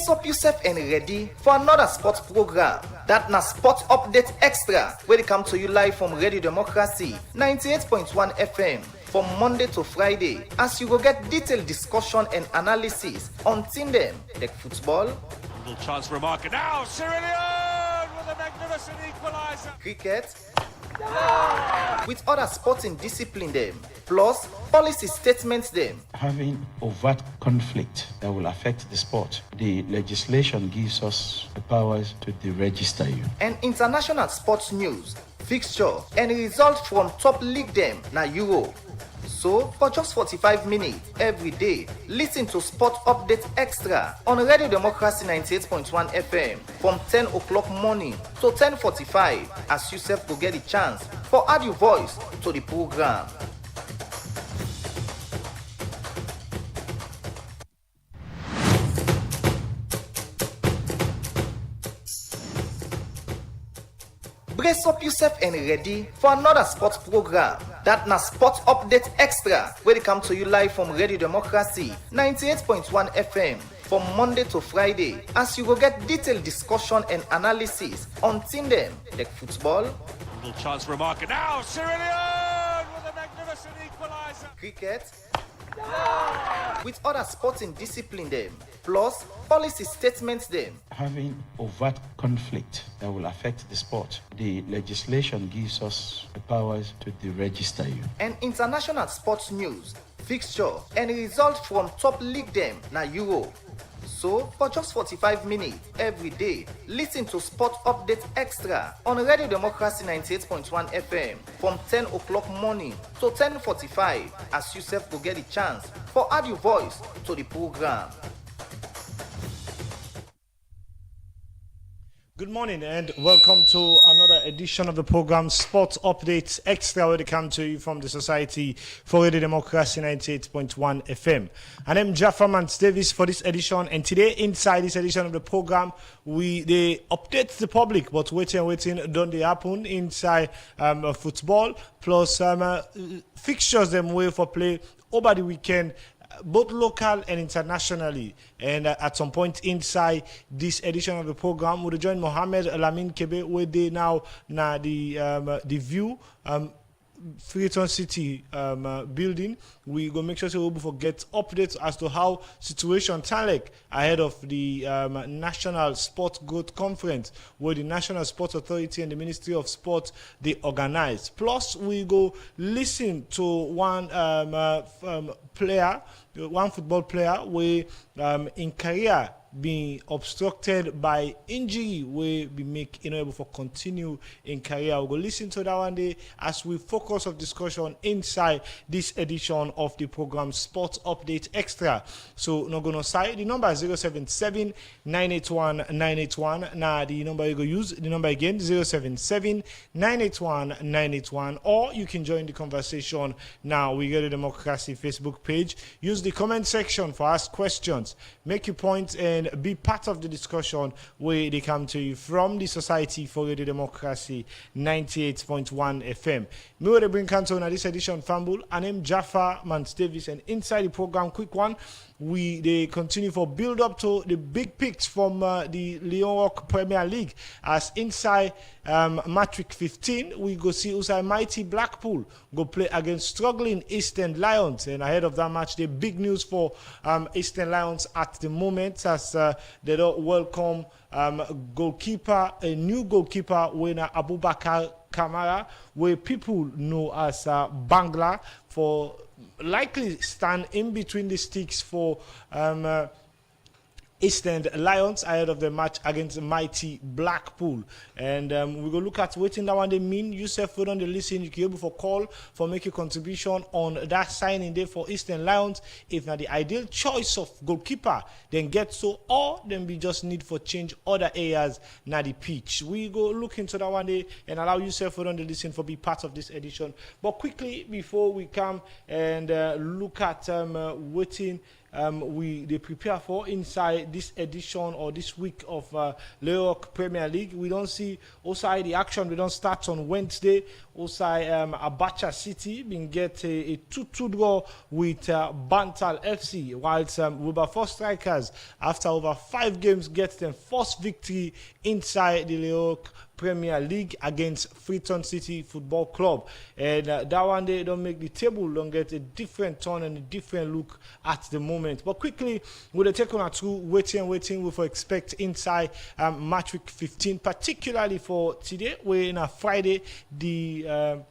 Brace up yourself and ready for another sports program. That na Sports Update Extra, where they come to you live from Radio Democracy 98.1 FM from Monday to Friday, as you go get detailed discussion and analysis on team them like football, little chance for a marker now. Cyril Leone with a magnificent equaliser. Cricket, with other sporting discipline them, plus policy statements them. Having overt conflict that will affect the sport, the legislation gives us the powers to deregister you. And international sports news, fixture, and results from top league them na Euro. So, for just 45 minutes every day, listen to Sport Update Extra on Radio Democracy 98.1 FM from 10 o'clock morning to 10:45, as yourself will get a chance for add your voice to the program. Brace up yourself and ready for another sports program. That na Sports Update Extra, where they come to you live from Radio Democracy 98.1 FM from Monday to Friday, as you go get detailed discussion and analysis on team them like football, Little chance for a marker now. Cyril Leone with a magnificent equaliser. cricket, with other sporting discipline them, plus policy statements them. Having overt conflict that will affect the sport, the legislation gives us the powers to deregister you. And international sports news, fixture, and results from top league them na Euro. So, for just 45 minutes every day, listen to Sport Update Extra on Radio Democracy 98.1 FM from 10 o'clock morning to 10:45, as yourself will get a chance for add your voice to the program. Good morning and welcome to another edition of the program Sports Updates Extra, where they come to you from the Society for Radio Democracy 98.1 FM. And I'm Jaffa Mans Davis for this edition, and today inside this edition of the program they update the public, but waiting don't they happen inside football, plus fixtures them way for play over the weekend, both local and internationally. And at some point inside this edition of the program, we'll join Mohamed Lamin Kebe, where they now the view Freeton City building. We go make sure we will forget updates as to how situation Talek ahead of the National Sports Growth Conference, where the National Sports Authority and the Ministry of Sport they organize. Plus, we go listen to one football player where in career being obstructed by injury will be make able for continue in career. We'll go listen to that one day as we focus of discussion inside this edition of the program Sports Update Extra. So not gonna say the number is 077 981 981. Now the number you go use the number again 077 981 981, or you can join the conversation now. We get the Democracy Facebook page. Use the comment section for ask questions, make your points, and be part of the discussion where they come to you from the Society for Radio Democracy 98.1 FM. Me will bring canto on this edition Fambul, and I'm Jaffa Mans Davis, and inside the program, quick one, they continue for build up to the big picks from the Leon Rock Premier League, as inside Matric 15 we go see Usai Mighty Blackpool go play against struggling Eastern Lions. And ahead of that match, the big news for Eastern Lions at the moment, as they don't welcome a new goalkeeper winner, Abubakar Kamara, where people know as Bangla, for likely stand in between the sticks for Eastern Lions ahead of the match against Mighty Blackpool. And we go look at waiting that one they mean. Yourself on the listen, you can be able for call for make a contribution on that signing day for Eastern Lions. If not the ideal choice of goalkeeper, then get so, or then we just need for change other areas na the pitch. We go look into that one day and allow yourself on the listen for be part of this edition. But quickly before we come and look at waiting they prepare for inside this edition or this week of Lerock Premier League. We don't see outside the action. We don't start on Wednesday. Outside Abacha City being get a 2-2 draw with Bantal FC, whilst Wilberforce Strikers, after over 5 games, gets their first victory inside the Lerock Premier League against Freeton City Football Club. And that one, they don't make the table, don't get a different turn and a different look at the moment. But quickly, we'll take on through waiting we for expect inside match week 15, particularly for today. We're in a Friday, the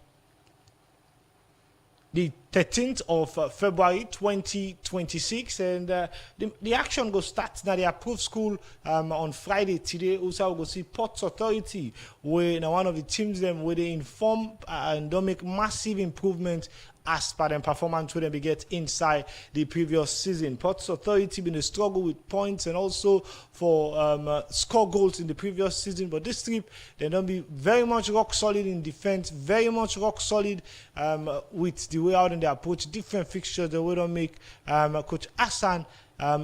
13th of February 2026, and the action go start now. The approved school on Friday today. Also, we'll go see Ports Authority, where now one of the teams them where they inform and don't make massive improvement as per their performance when they get inside the previous season. Ports Authority been a struggle with points and also for score goals in the previous season, but this trip they don't be very much rock solid in defense, very much rock solid with the way out in the approach, different fixtures the way don't make Coach Hassan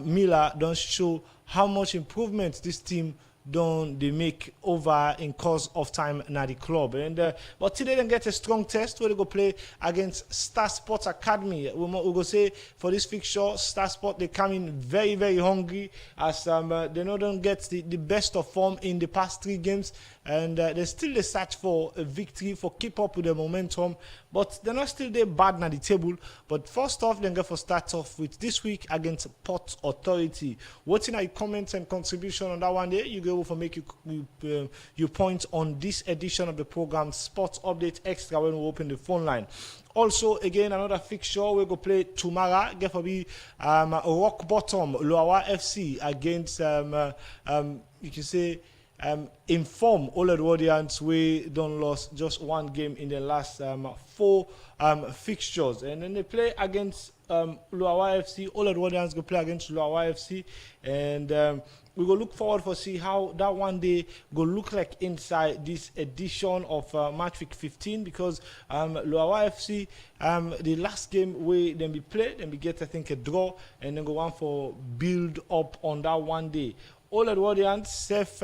Miller don't show how much improvement this team don't they make over in course of time na the club. And but today they get a strong test where they go play against Star Sports Academy. We go say for this fixture, Star Sport they come in very, very hungry as they don't get the best of form in the past 3 games, and they still search for a victory for keep up with the momentum, but they're not still there bad na the table. But first off, then go for start off with this week against Port Authority. What's in your comments and contribution on that one there? You go for make you point on this edition of the program Sports Update Extra when we open the phone line. Also, again, another fixture we go play tomorrow. Get for be Rock Bottom Loawa FC against you can say inform all the audience we don't lost just 1 game in the last 4 fixtures, and then they play against Loawa FC. All the audience go play against Loawa FC, and we go look forward for see how that one day go look like inside this edition of match week 15, because Loawa FC the last game we then be played and we get I think a draw, and then go on for build up on that one day. All the audience safe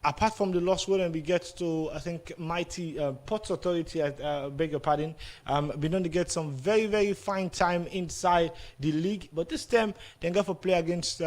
apart from the loss where we get to, I think, mighty Ports Authority, I beg your pardon, we don't get some very, very fine time inside the league. But this time, they go for play against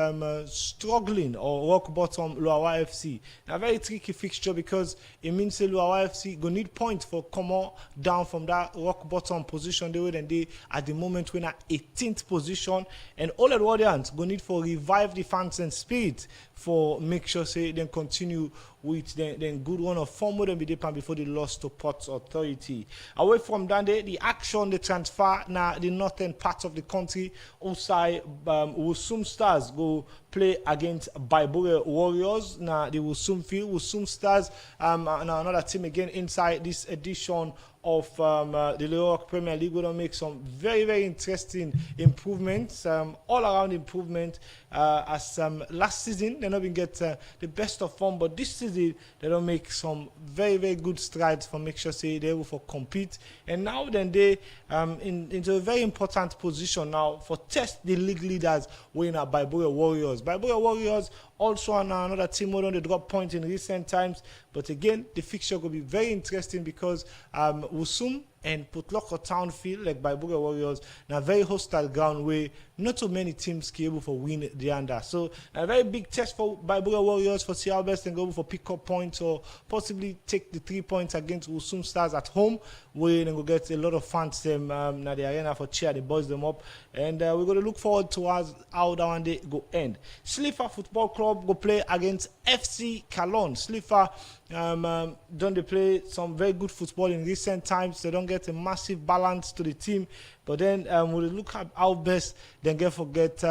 struggling or rock bottom Loawa FC. A very tricky fixture because it means that Loawa FC go need points for come on down from that rock bottom position they were, and they at the moment we're at 18th position, and all the audience go need for revive the fans and spirit for make sure say they continue with the good one of form with them before they lost to Ports Authority. Away from that, the action, the transfer now the northern part of the country, outside Wusum Stars go play against Baibure Warriors. Now the Wusum Stars, now another team again inside this edition of the Lerock Premier League. We're going to make some very, very interesting improvements, all around improvement. As last season, they not even get the best of form, but this season they don't make some very, very good strides for make sure say they're able to compete. And now then they into a very important position now for test the league leaders winning at Baibure Warriors. Baibure Warriors also on another team who don't drop points in recent times, but again the fixture will be very interesting because Wusum and Putloko Town feel like Baibure Warriors now very hostile ground where not so many teams can able for win the under. So a very big test for Baibure Warriors for see how best they go for pick up points or possibly take the 3 points against Wusum Stars at home, where they go get a lot of fans them now the arena for cheer the boys them up, and we're going to look forward to how that one day go end. Slifa Football Club go play against FC Calon. Slifa don't they play some very good football in recent times. They don't get a massive balance to the team, but then we'll look at how best they can forget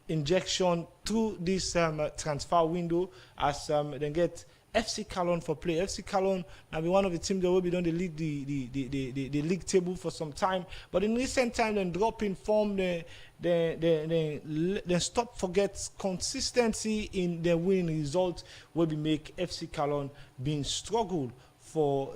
injection through this transfer window as they get FC Calon for play. FC Calon now be one of the teams that will be on the league the league table for some time, but in recent time they drop in form. They stop forget consistency in their winning results will be make FC Calon being struggled for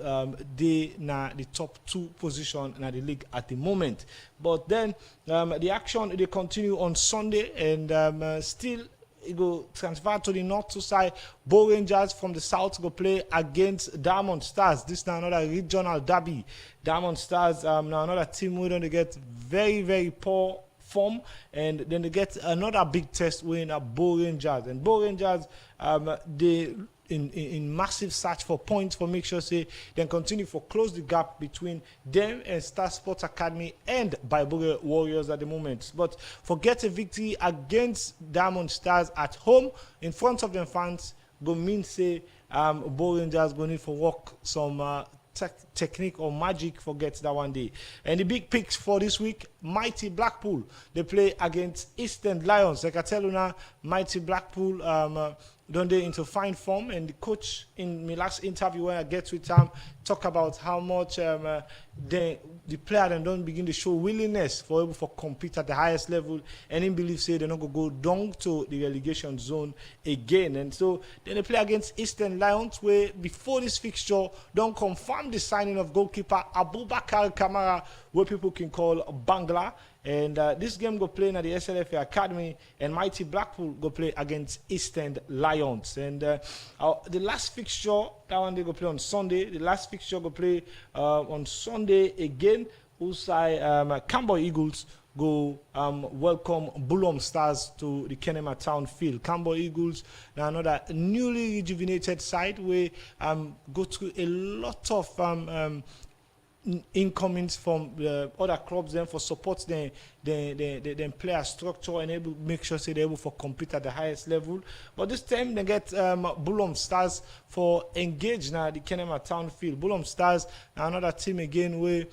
they na the top 2 position in the league at the moment. But then the action they continue on Sunday, and still it go transfer to the north side. Bo Rangers from the south go play against Diamond Stars. This now another regional derby. Diamond Stars now another team we don't get very, very poor form, and then they get another big test win at Bo Rangers. And Bo Rangers they in massive search for points for make sure say then continue for close the gap between them and Star Sports Academy and Baibure Warriors at the moment. But for get a victory against Diamond Stars at home in front of them fans go mean say Bo Rangers go need for work some technique or magic for get that one day. And the big picks for this week, Mighty Blackpool, they play against Eastern Lions. Like I tell you now, Mighty Blackpool don't they into fine form, and the coach in my last interview when I get with him talk about how much the player then don't begin to show willingness for able for compete at the highest level, and he believes say they're not gonna go down to the relegation zone again. And so then they play against Eastern Lions, where before this fixture don't confirm the signing of goalkeeper Abubakar Kamara, where people can call Bangla. And this game go play at the SLFA Academy, and Mighty Blackpool go play against Eastern Lions. And the last fixture, that one they go play on Sunday. The last fixture go play on Sunday again. Usai Cambo Eagles go welcome Bulom Stars to the Kenema Town field. Cambo Eagles, now another newly rejuvenated side, where go through a lot of incomings from other clubs then for support the player structure and able make sure say they're able for compete at the highest level. But this time they get Bulom Stars for engage now the Kenema Town field. Bulom Stars another team again where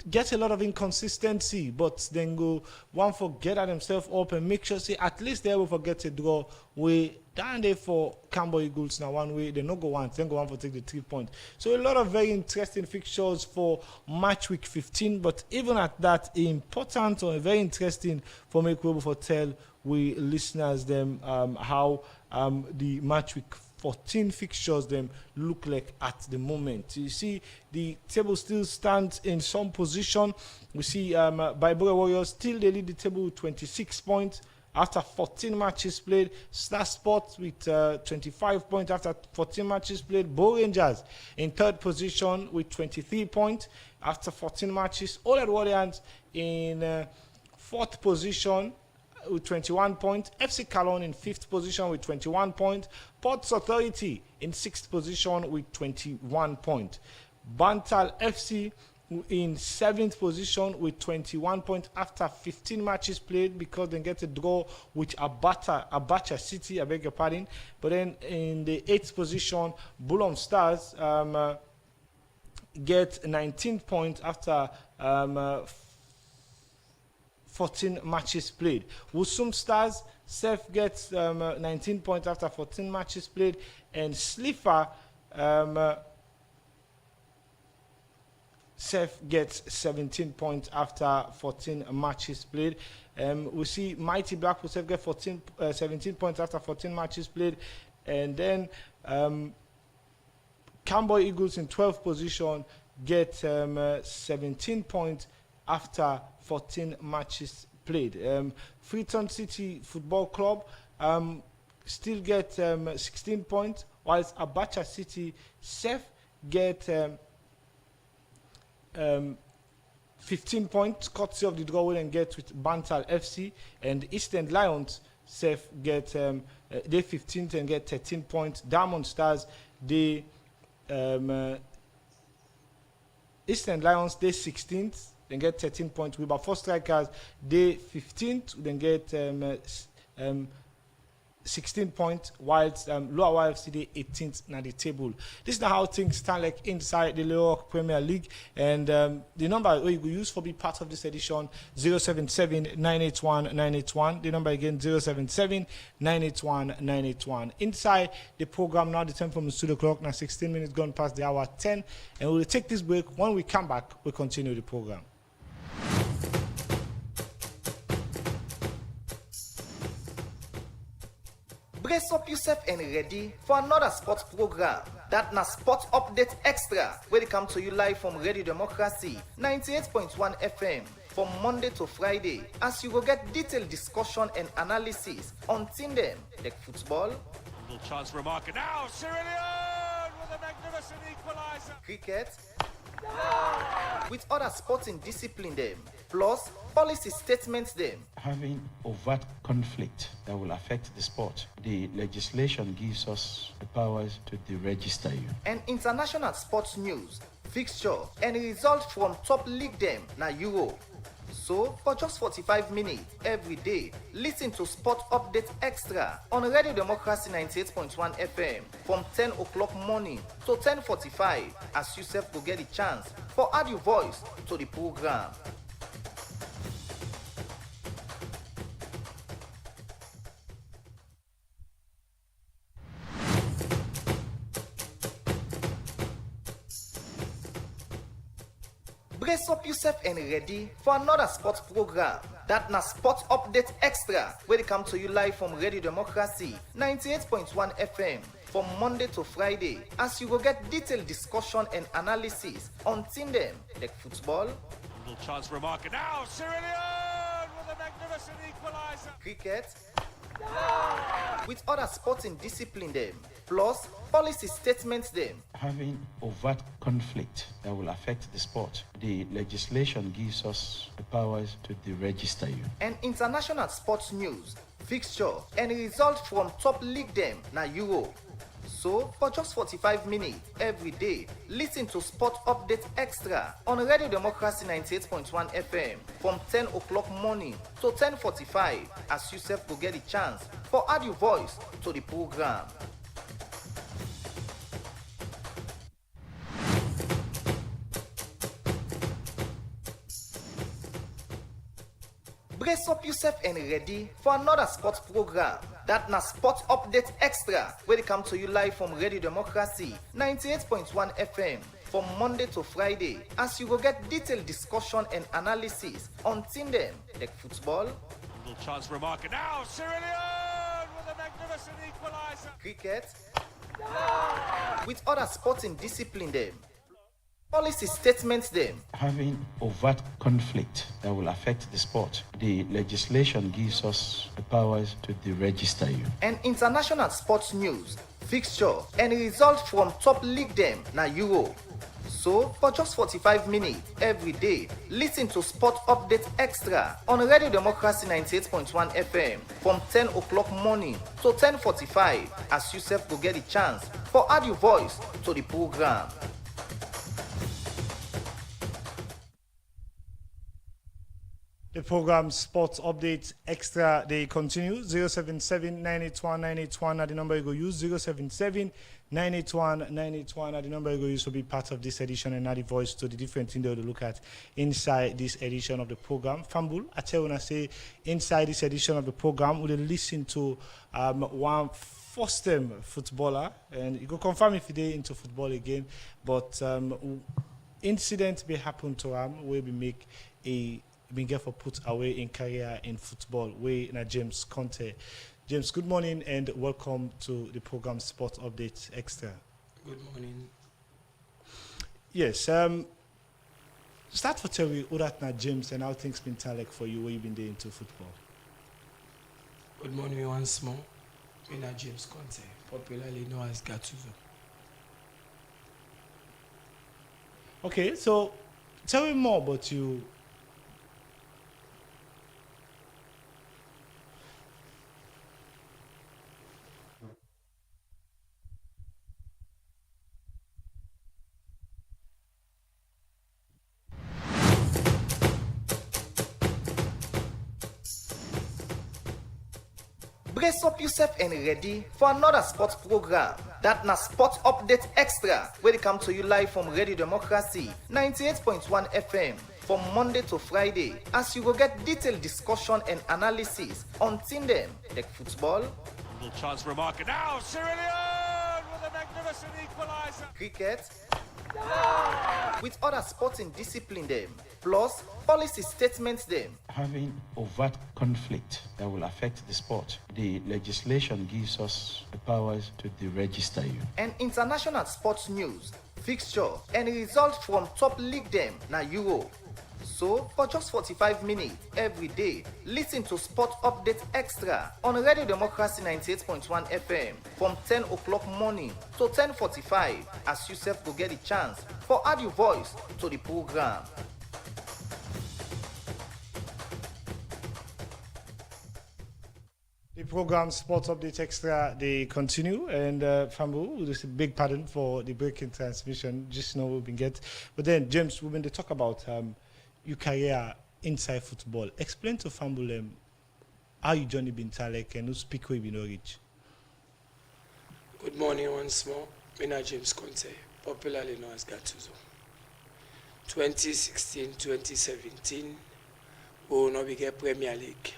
get a lot of inconsistency, but then go one for get at themselves up and make sure say at least they're able to get a draw. We down there for Cambo Eagles now one way, they no go once, then go one for take the 3 points. So a lot of very interesting fixtures for match week 15, but even at that, important or very interesting for make we able for tell we listeners them how the match week 14 fixtures them look like at the moment. You see the table still stands in some position. We see Baibure Warriors still they lead the table with 26 points after 14 matches played. Star Sports with 25 points after 14 matches played. Bo Rangers in third position with 23 points after 14 matches. Old Warriors in fourth position with 21 points. FC Cologne in fifth position with 21 points. Ports Authority in sixth position with 21 points. Bantal FC in seventh position with 21 points after 15 matches played, because they get a draw with Abacha City, I beg your pardon. But then in the eighth position, Bulom Stars get 19 points after 14 matches played. Wusum Stars Seth gets 19 points after 14 matches played, and Slipher Seth gets 17 points after 14 matches played. We see Mighty Blackpool Seth get 17 points after 14 matches played, and then Cambo Eagles in 12th position get 17 points after 14 matches played. Freetown City Football Club still get 16 points, whilst Abacha City Seth get 15 points, courtesy of the draw will and get with Bantal FC, and Eastern Lions Seth get they 15th and get 13 points. Diamond Stars they Eastern Lions they 16th, then get 13 points. With about 4 strikers, they 15th, then get 16 points, whilst Lower YFC they 18th na the table. This is how things stand like inside the Lower Premier League, and the number you will use for be part of this edition 077-981-981. The number again 077-981-981. Inside the program now, the time from the studio clock now 16 minutes gone past the hour 10, and we will take this break. When we come back, we'll continue the program. Brace up yourself and ready for another sports program. That na Sport Update Extra, where they come to you live from Radio Democracy 98.1 FM from Monday to Friday, as you will get detailed discussion and analysis on team them like football, Little chance for a marker now. Cyrilian with a magnificent equaliser. cricket, with other sporting discipline them, plus policy statements them. Having overt conflict that will affect the sport, the legislation gives us the powers to deregister you. And international sports news, fixture, and results from top league them na Euro. So, for just 45 minutes every day, listen to Sport Update Extra on Radio Democracy 98.1 FM from 10 o'clock morning to 10:45, as you self will get a chance for add your voice to the program. Brace up yourself and ready for another sports program. That na Sport Update Extra, where they come to you live from Radio Democracy 98.1 FM from Monday to Friday, as you will get detailed discussion and analysis on team them like football, Little chance for a marker now. Cyrilian with a magnificent equaliser. cricket, with other sporting discipline them, plus policy statements them. Having overt conflict that will affect the sport, the legislation gives us the powers to deregister you. And international sports news, fixture, and results from top league them na Euro. So, for just 45 minutes every day, listen to Sport Update Extra on Radio Democracy 98.1 FM from 10 o'clock morning to 10:45, as you self will get a chance for add your voice to the program. Brace up yourself and ready for another sports program. That na Sport Update Extra, where they come to you live from Radio Democracy 98.1 FM from Monday to Friday, as you will get detailed discussion and analysis on team them like football, Little chance for a marker now. Cyrilian with a magnificent equaliser. cricket, with other sporting discipline them. Policy statements them. Having overt conflict that will affect the sport, the legislation gives us the powers to deregister you. And international sports news, fixture, and results from top league them na Euro. So, for just 45 minutes every day, listen to Sport Update Extra on Radio Democracy 98.1 FM from 10 o'clock morning to 10:45, as you self will get a chance for add your voice to the program. The program Sports Update Extra, they continue. 077-981-981 at the number you go use. 077-981-981 at the number you go use to be part of this edition and add the voice to the different things that we look at inside this edition of the program. Fambul, I tell you when I say inside this edition of the program, we'll listen to one first-time footballer, and you can confirm if you're into football again, but incident may happen to him where we make a been get for put away in career in football. We na James Conte. James, good morning and welcome to the program Sport Update Extra. Good morning. Yes, start for tell me who that na James and how things been like for you where you been there into football. Good morning once more. Me na James Conte, popularly known as Gattuso. Okay, so tell me more about you. Brace up yourself and ready for another sports program. That na Sport Update Extra, where they come to you live from Radio Democracy 98.1 FM from Monday to Friday, as you will get detailed discussion and analysis on team them like football, Little chance for a marker now. Cyrilian with a magnificent equaliser. cricket, with other sporting discipline them, Plus, policy statements them. Having overt conflict that will affect the sport, the legislation gives us the powers to deregister you. And international sports news, fixture, and results from top league them na Euro. So, for just 45 minutes every day, listen to Sport Update Extra on Radio Democracy 98.1 FM from 10 o'clock morning to 10:45 as yourself go get a chance for add your voice to the program. The program Sports Update Extra, they continue, and Fambu, with a big pardon for the breaking transmission, just now we've been get. But then, James, we've been to talk about your career inside football. Explain to Fambu how you journey been Talek and who speak with you reach. Good morning once more. I'm James Conte, popularly known as Gattuso. 2016-2017, we will not begin Premier League.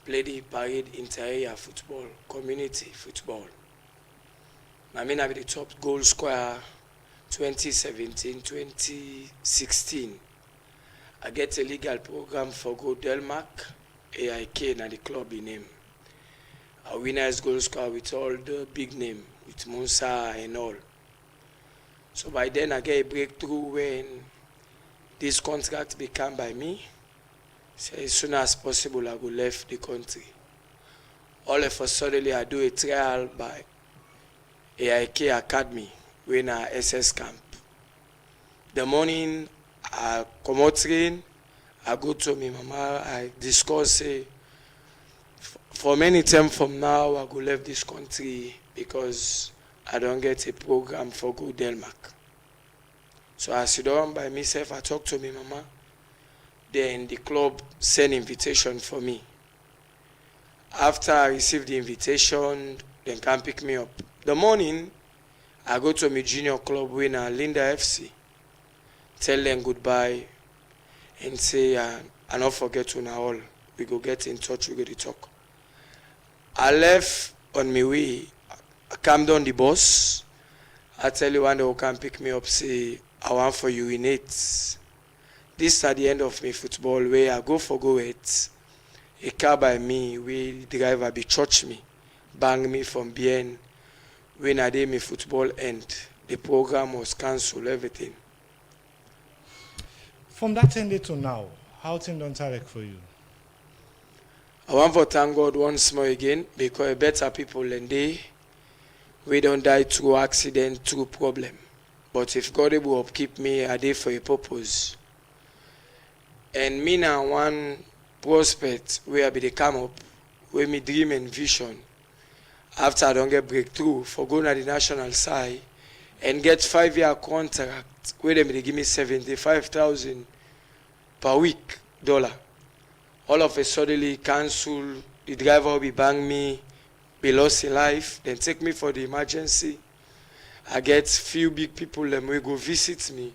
Play the Parade Inter-Area football, community football. I mean, I be the top goal scorer 2017-2016. I get a legal program for Go Denmark, AIK, and the club in name. A winner is goal scorer with all the big name, with Musa and all. So by then I get a breakthrough when this contract became by me. So as soon as possible, I go left the country. All of a sudden, I do a trial by AIK Academy, when I SS camp. The morning, I come out train, I go to my mama, I discuss, for many time from now, I go left this country because I don't get a program for Go Denmark. So I sit down by myself, I talk to my mama. Then the club sent invitation for me. After I received the invitation, they can pick me up. The morning, I go to my junior club winner, Linda FC. Tell them goodbye and say, I not forget you now all. We go get in touch, we go to talk. I left on my way. I come down the bus. I tell you one day who can pick me up, say, I want for you in it. This at the end of my football where I go for go it. A car by me, where the driver be church me, bang me from behind. When I did my football end, the program was cancelled, everything. From that ended to now, how things don't Talek for you? I want to thank God once more again because better people than they, we don't die through accident, through problem. But if God will upkeep me, I did for a purpose. And me now one prospect where I be the come up, where me dream and vision. After I don't get breakthrough for going to the national side and get 5-year contract where they give me 75,000 per week dollar. All of a sudden cancel, the driver will be bang me, be lost in life, then take me for the emergency. I get few big people them will go visit me,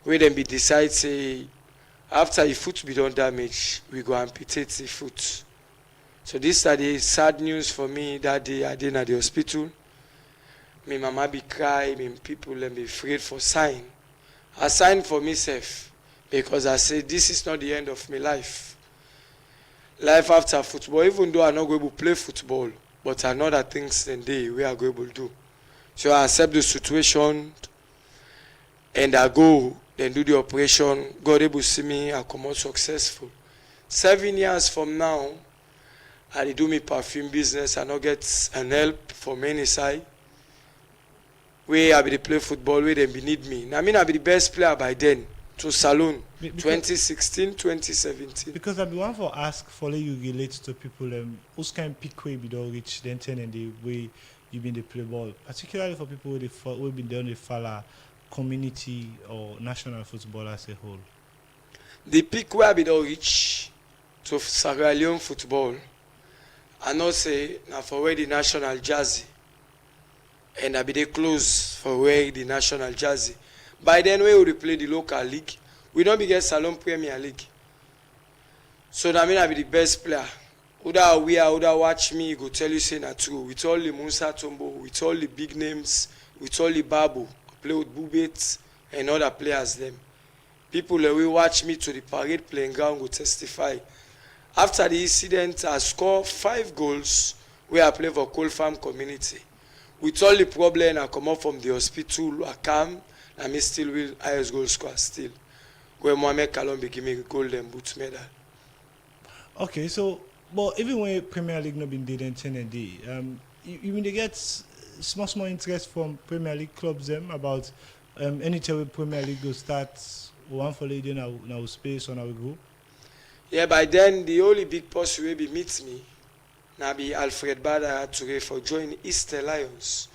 where them be decide say after your foot be done damage, we go amputate the foot. So this is the sad news for me that day I did at the hospital. My mama be cry, my people them be afraid for sign. I signed for myself because I said this is not the end of my life. Life after football, even though I'm not going to play football, but another things than they we are going to do. So I accept the situation and I go, then do the operation. God able to see me, I come out successful. 7 years from now, I do my perfume business. I not get an help from any side. Where I be the play football, where they need me. Now I mean I be the best player by then. To Salon, 2016, 2017. Because I be one for ask for you relate to people who's can pick way be don't reach then 10 and the way you been the play ball, particularly for people who been down the follow community or national football as a whole. The peak where I be don't reach to Sierra Leone football, I know say now for where the national jersey, and I be the close for where the national jersey. By then, we will play the local league. We don't be get Salon Premier League. So that means I be the best player. Uda we are, Uda watch me, go tell you say not true. With all the Musa Tombo, with all the big names, with all the Babu, play with Bubet and other players them. People that will watch me to the parade playing ground will testify. After the incident, I scored 5 goals where I play for Coal Farm community. With all the problem, I come up from the hospital, I come, and me still will highest goal scorer still. Where Mohamed Kalombi give me a golden boot medal. Okay, so but even when Premier League not been dead in 10 a day, you mean they get small interest from Premier League clubs them about anytime Premier League go start one for lady now space on our go. Yeah, by then the only big boss will be meet me. Now be Alfred Bada Toure for join Easter Lions.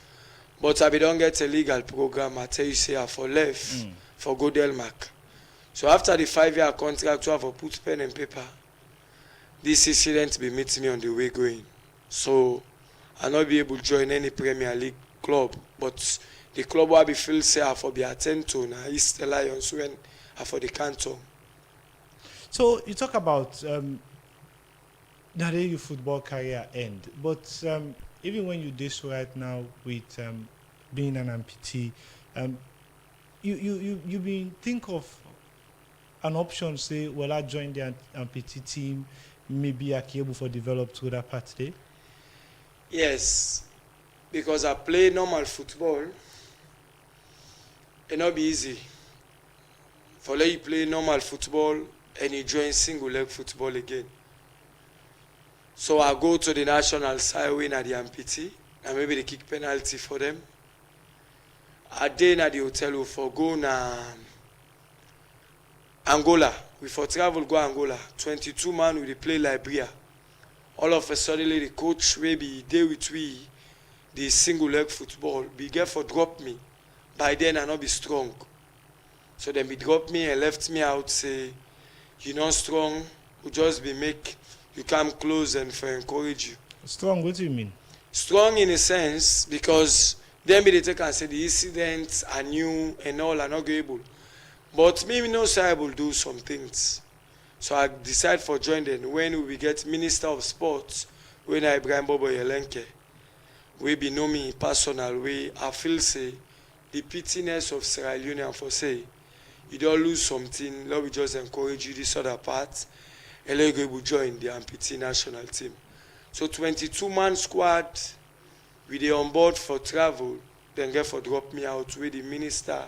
But I be don't get a legal program. I tell you say I for left for go Denmark. So after the 5-year contract, I have put pen and paper. This incident be meet me on the way going. So I not be able to join any Premier League club. But the club will be feel say I for be attend to now Easter Lions when I for the canton. So you talk about now that your football career end, but even when you do so right now with being an amputee, you been think of an option, say, well, I join the amputee team, maybe I can able to develop to that part today? Yes, because I play normal football, it not be easy. For let you play normal football and you join single leg football again. So I go to the national side win at the amputee, and maybe they kick penalty for them. I day at the hotel for go na Angola. We for travel go Angola. 22 man we play Liberia. All of a sudden the coach will be there with we the single leg football. Be get for drop me. By then I not be strong. So then be drop me and left me out say you not strong, we just be make you come close and for encourage you. Strong, what do you mean? Strong in a sense because then be they take and say the incidents are new and all are not able. But me no say I will do some things. So I decide for join them when we get Minister of Sports, when I Ibrahim Bobo Yelenke, we be know me personal way. I feel say the pittiness of Sierra Leone for say you don't lose something, let me just encourage you this other part and let you go join the amputee national team. So 22-man squad, we dey on board for travel, then get for drop me out with the minister,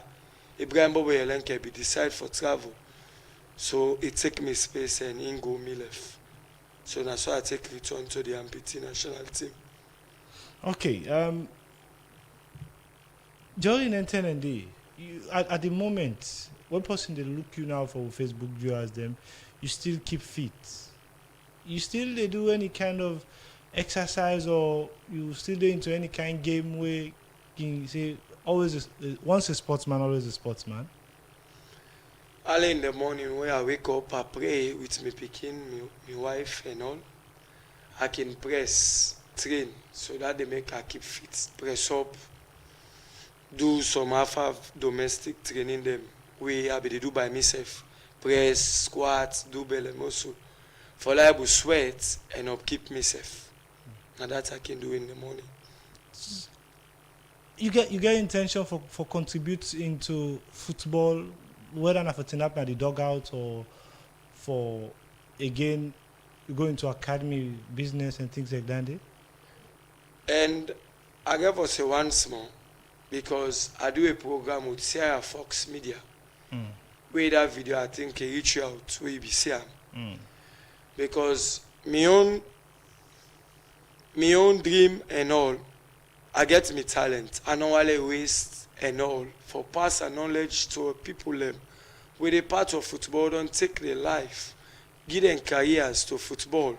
Ibrahim Bobo Yelenke be decide for travel. So it take me space and in go me left. So that's why I take return to the amputee national team. Okay, during NTND, at the moment, one person they look you now for Facebook viewers them, you still keep fit. You still they do any kind of exercise or you still do into any kind of game where you say always once a sportsman, always a sportsman. Early in the morning when I wake up, I pray with me picking, my wife and all. I can press, train, so that they make I keep fit. Press up, do some half domestic training them. We I be do by myself. Press, squat, do belly muscle. For I will sweat and upkeep myself. And that I can do in the morning. You get intention for contributing to football, whether not for turn up at the dugout or for again you go into academy business and things like that. And I give us a once more because I do a program with Sierra Fox Media. Where that video I think can reach you out where you be see because my own dream and all, I get me talent. I don't want to waste and all for pass and knowledge to people where they part of football don't take their life, give them careers to football.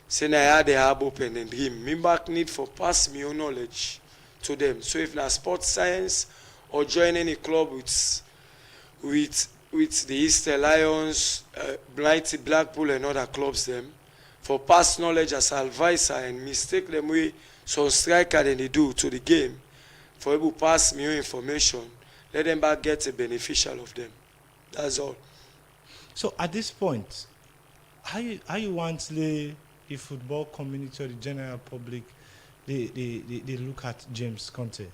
Say I had a hard open and dream. Me back need for pass me own knowledge to them. So if na sports science or join any club with the Easter Lions, Blighty, Blackpool and other clubs them, for past knowledge as advisor and mistake them way some striker than they do to the game, for able pass me your information, let them back get a beneficial of them. That's all. So at this point, how you want the football community or the general public they look at James Conte?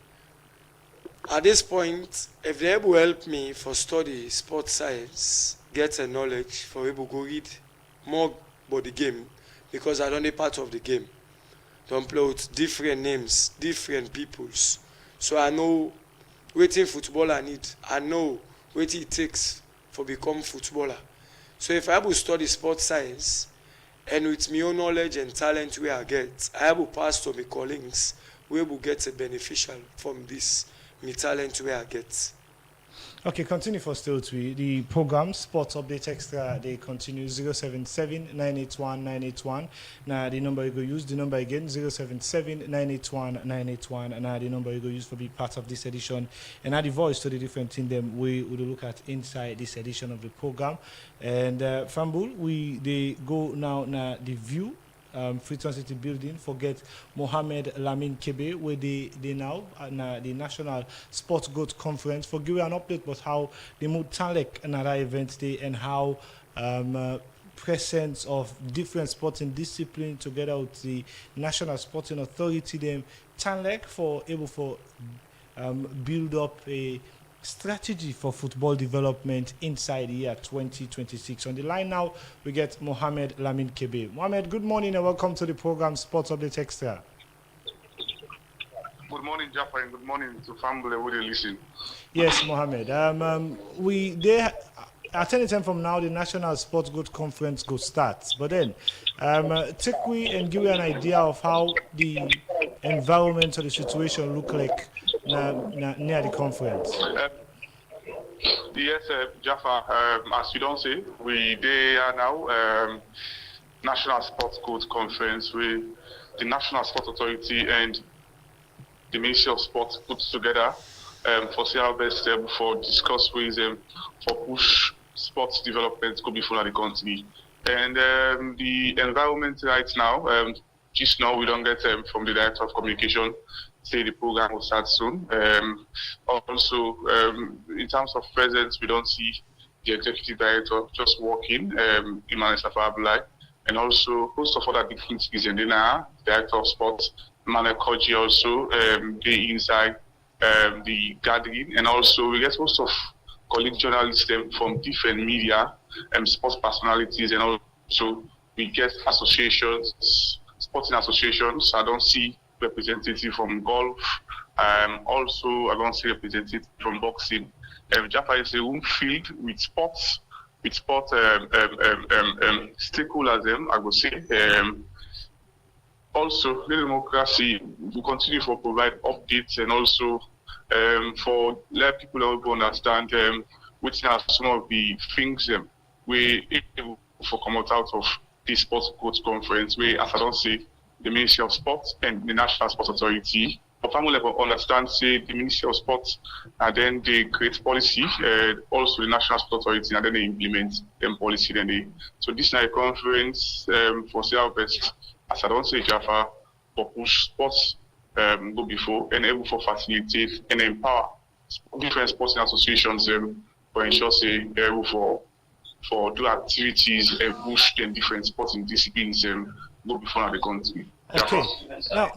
At this point, if they able help me for study sports science, get a knowledge for able go read more about the game, because I don't be part of the game. Don't play with different names, different peoples. So I know wetin footballer need. I know wetin it takes for become footballer. So if I able study sports science, and with my own knowledge and talent where I get, I able pass to my colleagues, we will get a beneficial from this, my talent where I get. Okay, continue for still to the program Sports Update Extra. They continue 077-981-981. Now the number you go use, the number again 077-981-981. And now the number you go use for be part of this edition. And now the voice to the different thing them we would look at inside this edition of the program. And Fambul, they go now the view. Freetown City building, forget Mohamed Lamin Kebe, where they now the National Sports Growth Conference, for give you an update about how they moved Tanlek another event day and how presence of different sporting disciplines together with the National Sporting Authority them Tanlek for able for build up a strategy for football development inside the year 2026. On the line now, we get Mohamed Lamin Kebe. Mohamed, good morning and welcome to the program Sports Update Extra. Good morning, Jaffa, and good morning to family who they listen. Yes, Mohamed. At any time from now, the National Sports Growth Conference go start. But then, take we and give you an idea of how the environment or the situation look like near the conference. Yes, Jaffa, as you don't say, they are now National Sports Growth Conference with the National Sports Authority and the Ministry of Sports put together for see how best for discuss ways for push sports development go before the country. And the environment right now, just now we don't get from the Director of Communication say the program will start soon. Also, in terms of presence, we don't see the Executive Director just walking, Emmanuel Safar-Abulai, and also host of other different things in the Director of Sports, Emmanuel Koji also, they inside the gathering, and also we get most of colleague journalists from different media and sports personalities, and also we get associations, sporting associations. I don't see representative from golf. Also, I don't see representative from boxing. Jaffa is a room filled with sports stakeholders. I would say. Also, the democracy will continue to provide updates and also for let people understand which are some of the things we able for come out of this sports growth conference. Where, as I don't say, the Ministry of Sports and the National Sports Authority. For family level, understand, say the Ministry of Sports, and then they create policy, also the National Sports Authority, and then they implement them policy. So this is a conference for say our best, as I don't say Jaffa, for push sports go before and able for facilitate and empower different sports associations for ensure say they're able for do activities and push them different sporting disciplines go before the country. Okay.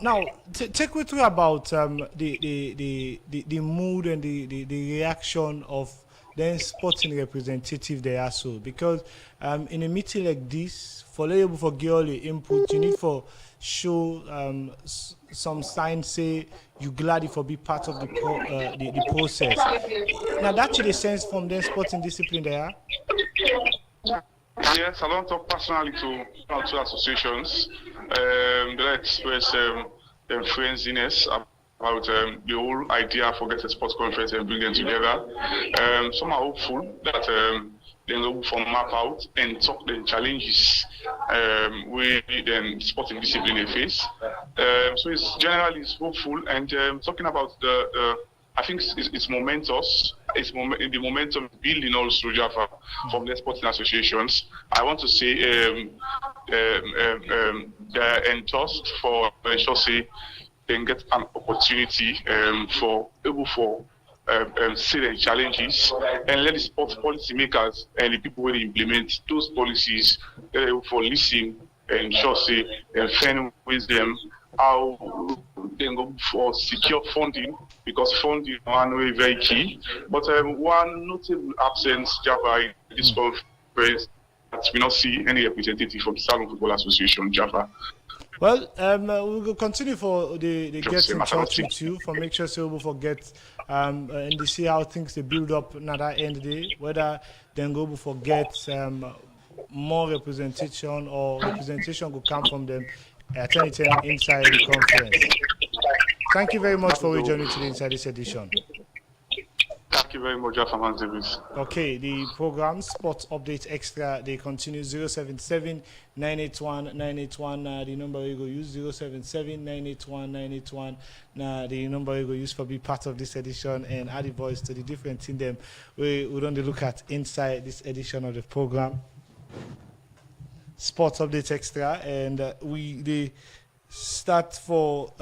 Now, take me through about the mood and the reaction of the sporting representative there also, because in a meeting like this, for able for give all your input, you need for show some signs say you glad for be part of the process. Now that's the sense from the sporting discipline there. Yes, I don't talk personally to associations. They express their friendliness about the whole idea for getting a sports conference and bring them together. Some are hopeful that they will from map out and talk the challenges with the sporting discipline they face. So it's generally hopeful and talking about the I think it's momentous. It's the momentum building also, Jaffa, from the sporting associations. I want to say they're enthused for ensure say they can get an opportunity for see the challenges and let the sports policy makers and the people who implement those policies for listen and ensure say and find wisdom how they go for secure funding, because funding one way very key. But one notable absence, Java, in this conference, that we not see any representative from Salon Football Association, Java. Well, we will continue for the Just get in a matter of touch with you for make sure so we forget and to see how things they build up at that end of the day, whether then go for get more representation or representation will come from them at any time inside the conference. Thank you very much for joining today inside this edition. Thank you very much, Jaffa Man Davis. Okay, the program Sports Update Extra, they continue 077 981 981. The number we go use 077 981 981. The number we go use for be part of this edition and add the voice to the different thing them we don't look at inside this edition of the program. Sports Update Extra, and they start for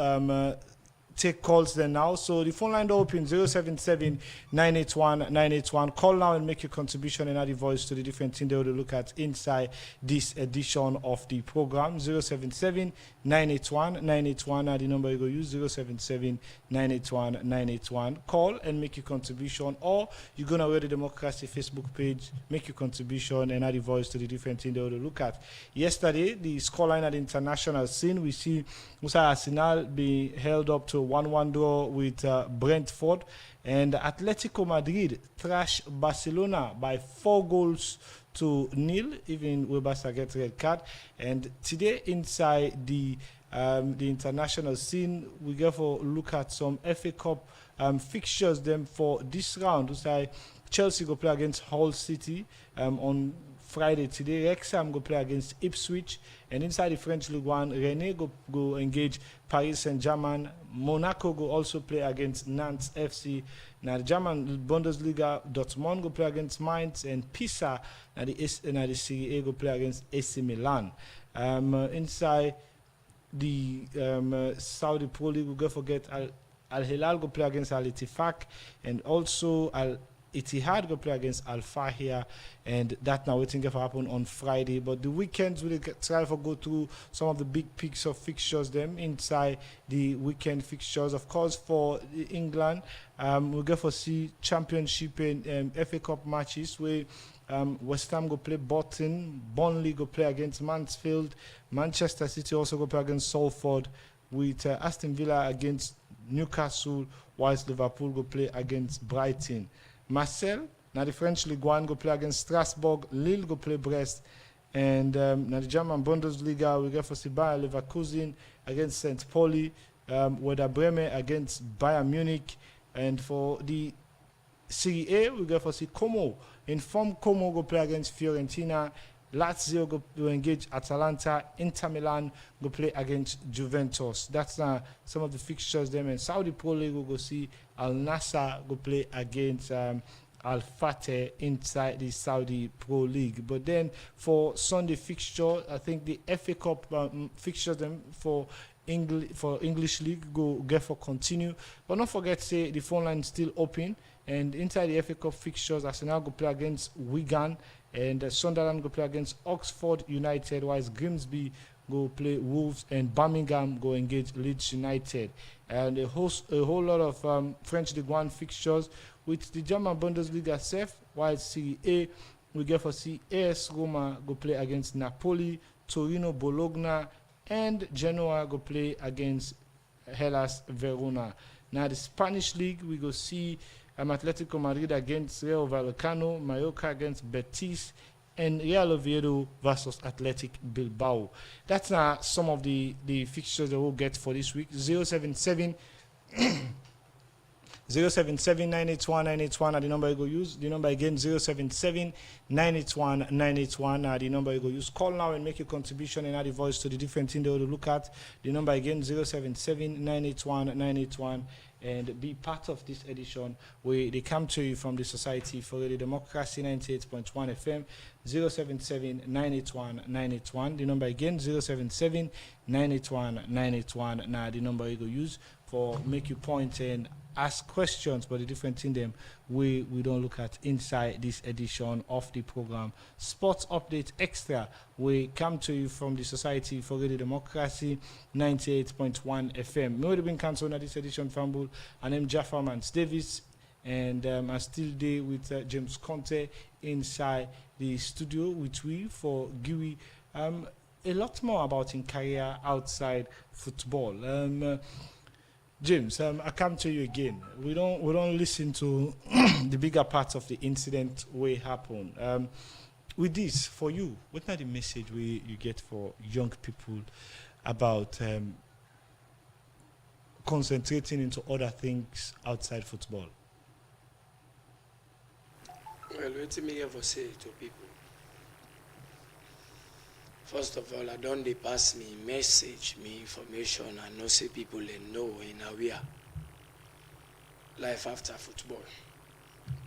take calls then now. So the phone line open 077 981 981. Call now and make your contribution and add the voice to the different thing they will look at inside this edition of the program. 077 981 981. The number you go use 077 981 981. Call and make your contribution, or you're gonna wear the Democracy Facebook page, make your contribution and add the voice to the different thing they will look at. Yesterday, the scoreline at the international scene, we see Musa Arsenal be held up to 1-1 draw with Brentford, and Atletico Madrid trash Barcelona by 4-0, even Webster get red card. And today inside the international scene, we go for look at some FA Cup fixtures them for this round. Chelsea go play against Hull City on Friday today. Wrexham go play against Ipswich, and inside the French Ligue 1, Rennes go engage Paris Saint-Germain. Monaco go also play against Nantes FC. Now the German Bundesliga, Dortmund go play against Mainz, and Pisa now the Serie A go play against AC Milan. Inside the Saudi Pro League, we go forget Al Hilal go play against Al Ittifaq, and also Al Ittihad go play against Al Fahia, and that now waiting for happen on Friday. But the weekends we'll try to go through some of the big picks of fixtures them inside the weekend fixtures. Of course, for England, we'll go for see Championship and FA Cup matches where West Ham go play Bolton, Burnley go play against Mansfield, Manchester City also go play against Salford, with Aston Villa against Newcastle, whilst Liverpool go play against Brighton. Marseille, now the French Ligue 1 go play against Strasbourg, Lille go play Brest, and now the German Bundesliga we go for Bayer Leverkusen against St. Pauli, Werder Bremen against Bayern Munich, and for the Serie A we go for Como. Inform Como go play against Fiorentina, Lazio go engage Atalanta, Inter Milan go play against Juventus. That's some of the fixtures them. And Saudi Pro League will go see Al Nassr go play against Al Fateh inside the Saudi Pro League. But then for Sunday fixture, I think the FA Cup fixtures them for English League go get for continue. But don't forget, say the phone line is still open. And inside the FA Cup fixtures, Arsenal go play against Wigan, and Sunderland go play against Oxford United, whilst Grimsby go play Wolves, and Birmingham go engage Leeds United. And a whole lot of French Ligue 1 fixtures with the German Bundesliga safe, while Serie A we get for see AS Roma go play against Napoli, Torino Bologna, and Genoa go play against Hellas Verona. Now the Spanish League we go see Atletico Madrid against Rayo Vallecano, Mallorca against Betis, and Real Oviedo versus Athletic Bilbao. That's some of the fixtures that we'll get for this week. 077 981 981 the number you go use. The number again 077 981 981 the number you go use. Call now and make your contribution and add the voice to the different thing they will look at. The number again 077 981 981. And be part of this edition where they come to you from the Society for Radio Democracy 98.1 FM 077 981 981. The number again 077 981 981. Now the number you go use for make your point and ask questions, but the different thing them we don't look at inside this edition of the program Sports Update Extra. We come to you from the Society for Radio Democracy 98.1 FM. Me would been cancelled at this edition from and I'm Jaffa Mans Davis, and I'm still there with James Conte inside the studio with we for Gui. A lot more about in career outside football. James, I come to you again. We don't listen to the bigger parts of the incident where it happened. With this, for you, what are the message you get for young people about concentrating into other things outside football? Well, what me ever say to people? First of all, I don't they pass me message, me information, and no say people they know in aware life after football.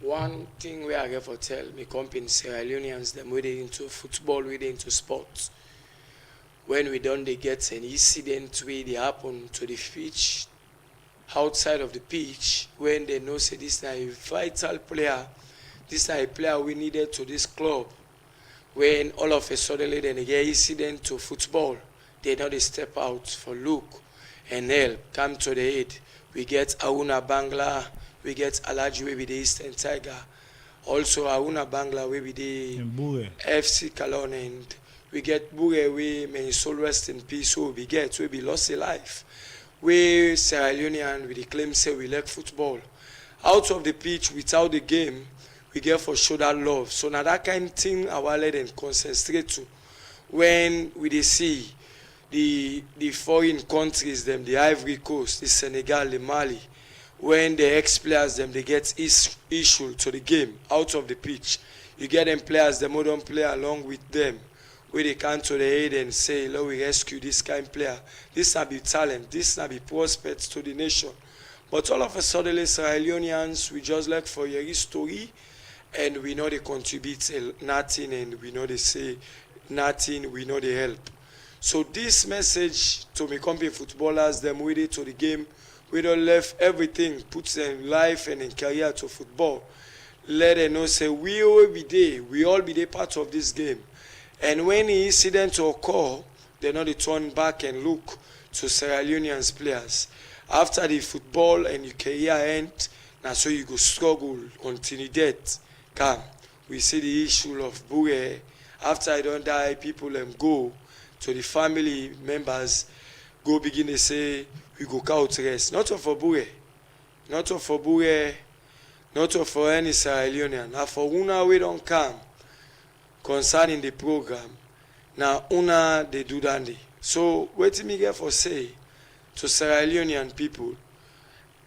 One thing we are going to tell me company Sierra Leoneans them we they into football, we they into sports. When we don't they get an incident where they happen to the pitch, outside of the pitch, when they know say this is a vital player, this is a player we needed to this club. When all of a sudden they get incident to football, they know they step out for look and help, come to the aid. We get Auna Bangla, we get Alaji we be the Eastern Tiger, also Auna Bangla we be the FC Cologne, and we get Bure we may soul rest in peace, so we get we be lost a life. We Sierra Leonean we claim say we like football. Out of the pitch without the game, we get for sure that love. So now that kind of thing our let them concentrate to when we they see the foreign countries them, the Ivory Coast, the Senegal, the Mali, when the ex-players them they get issue to the game out of the pitch. You get them players them who don't play along with them, where they come to the aid and say, "Let we rescue this kind of player. This not be talent, this not be prospects to the nation." But all of a sudden, Sierra Leoneans, we just look for your history. And we know they contribute nothing, and we know they say nothing, we know they help. So this message to me company footballers, them with it to the game, we don't left everything, put them life and in career to football. Let them know say we all be there part of this game. And when the incident occur, they know they turn back and look to Sierra Leoneans players. After the football and your career end, now so you go struggle until death. Come, we see the issue of Bure. After I don't die, people go to the family members, go begin to say, we go count rest. Not for Bure, not for Bure, not for any Sierra Leonean. Now for una we don't come concerning the program. Now una they do that. So what me get for say to Sierra Leonean people,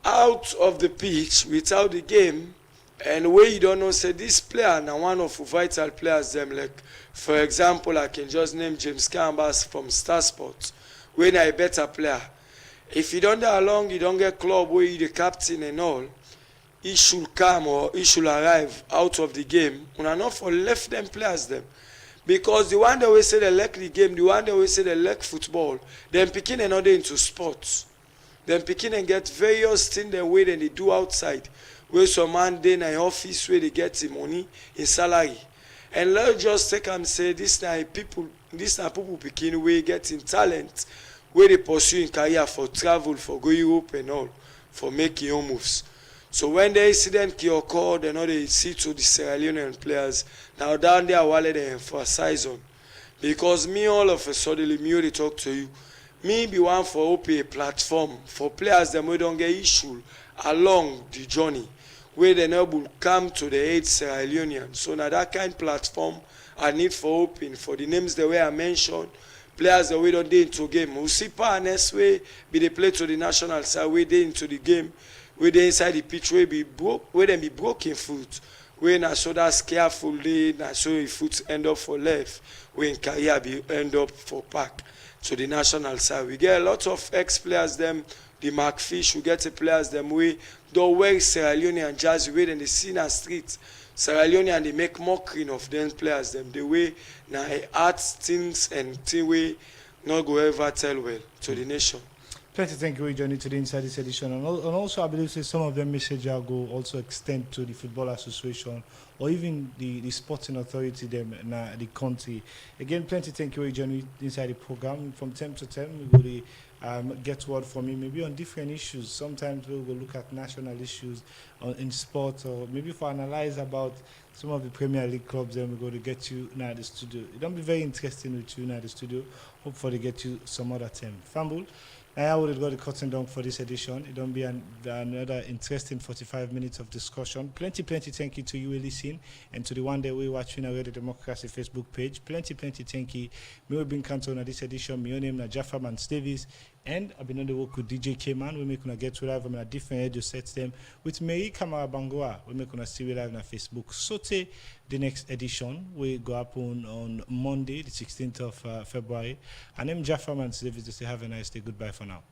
out of the pitch, without the game, and where you don't know, say this player now one of the vital players them, like for example, I can just name James Cambas from Star Sports, when a better player. If you don't die along, you don't get club where you the captain and all, he should come or he should arrive out of the game. Una not for left them players them. Because the one that we say they like the game, the one that we say they like football, then picking another into sports. Then picking and get various things the way they do outside. Where some man dey in an office where they get the money in salary. And let's just take and say this now people picking way getting talent where they pursue in career for travel, for go Europe and all, for making your moves. So when the incident occur, they know they see to the Sierra Leonean players. Now down there while they emphasize on. Because me all of a sudden me they talk to you. Me be one for open a platform for players that we don't get issue along the journey. Where they now will come to the aid Sierra Leonean. So now that kind of platform I need for open for the names the way I mentioned, players that we don't do into game. We see partners way be they play to the national side, we they into the game, where they inside the pitch where they be broken foot. Where na so that's careful day, na so if foot end up for left, when career be end up for pack to the national side. We get a lot of ex-players them. The Mark Fish, we get the players them way don't wear Sierra Leone and Jazzy way then they see in the street. Sierra Leone and they make mockery of them players them. The way now art things and thing way not go ever tell well to the nation. Plenty thank you, Johnny, to the Inside this edition. And also, I believe some of them message I go also extend to the Football Association or even the Sporting Authority, them, the country. Again, plenty thank you, Johnny, inside the program. From 10 to 10, we will get word from me, maybe on different issues. Sometimes we will look at national issues in sport, or maybe for analyze about some of the Premier League clubs, then we're going to get you now at the studio. It'll be very interesting with you now at the studio. Hopefully get you some other time. Fambul, I would have got the curtain down for this edition. It'll be another interesting 45 minutes of discussion. Plenty thank you to you listening and to the one that we're watching our Radio Democracy Facebook page. Plenty thank you. Me will bring Canton on this edition. My name is Jaffa Man Davis. And I've been on the work with DJ K-Man. We make get to live on a different radio sets them with Mary Kamara Bangoa. We make see we live on Facebook. Sote the next edition. We go up on Monday, the 16th of February. And I'm Jaffa Man Davis to say have a nice day. Goodbye for now.